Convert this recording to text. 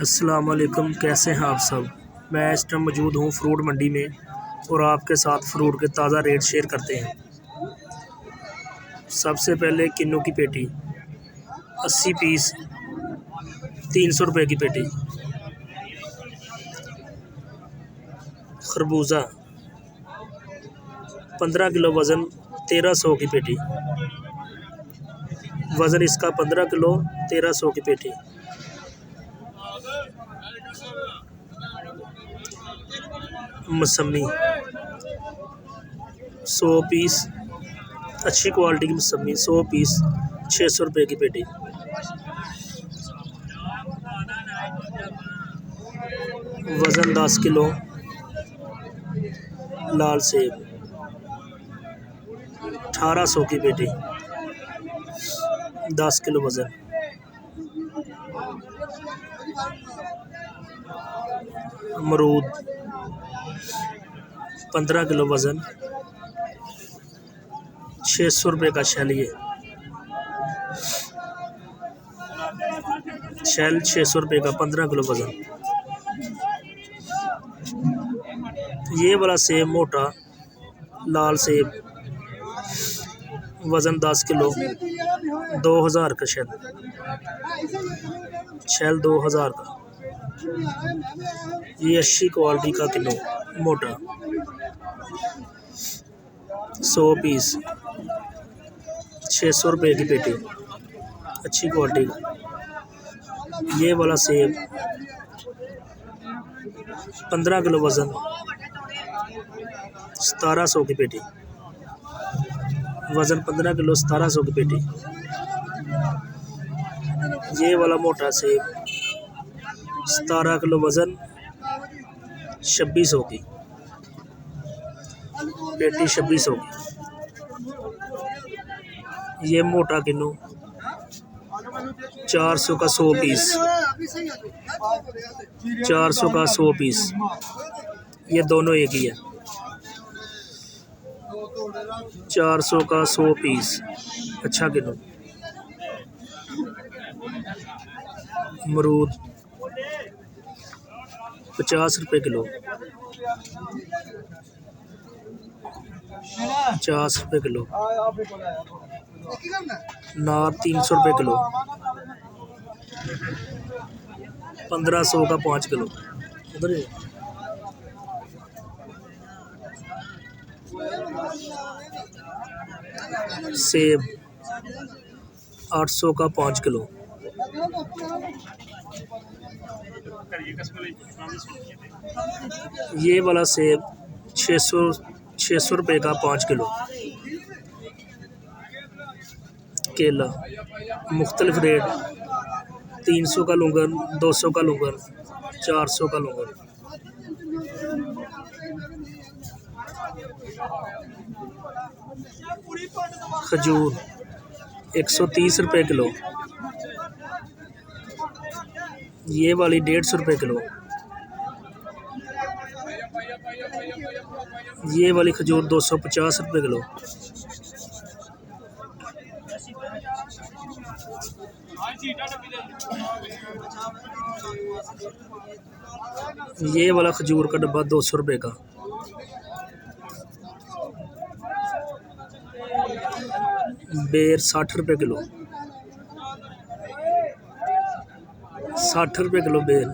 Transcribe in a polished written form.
अस्सलाम वालेकुम, कैसे हैं आप सब। मैं इस टाइम मौजूद हूँ फ्रूट मंडी में और आपके साथ फ्रूट के ताज़ा रेट शेयर करते हैं। सबसे पहले किन्नू की पेटी 80 पीस 300 रुपये की पेटी। खरबूजा 15 किलो वज़न 1300 की पेटी। वज़न इसका 15 किलो 1300 की पेटी। मौसमी 100 पीस अच्छी क्वालिटी की मौसमी 100 पीस 600 रुपये की पेटी। वज़न 10 किलो लाल सेब 1800 की पेटी। 10 किलो वज़न। अमरूद 15 किलो वज़न 600 रुपये का शैल। ये शैल 600 रुपये का 15 किलो वज़न। ये वाला सेब मोटा लाल सेब वज़न 10 किलो 2000 का शैल। शैल 2000 का। ये अच्छी क्वालिटी का किलो मोटा 100 पीस 600 रुपये की पेटी। अच्छी क्वालिटी का। ये वाला सेब 15 किलो वज़न 1700 की पेटी। वज़न 15 किलो 1700 की पेटी। ये वाला मोटा सेब 17 किलो वज़न 2600 की पेटी। 2600 की। ये मोटा किन्नू 400 का 100 पीस। 400 का 100 पीस। ये दोनों एक ही है। 400 का 100 पीस अच्छा किलो। अमरूद 50 रुपये किलो। 50 रुपये किलो। नार 300 रुपये किलो। 1500 का 5 किलो। उधर सेब 800 का 5 किलो। ये वाला सेब 600 रुपये का 5 किलो। केला मुख्तलिफ रेट 300 का लूँगन 200 का लूँगन 400 का लूँगन। खजूर 130 रुपये किलो। ये वाली 150 रुपये किलो। ये वाली खजूर 250 रुपये किलो। ये वाला खजूर का डब्बा 200 रुपये का। बेर 60 रुपये किलो। 60 रुपये किलो बेर।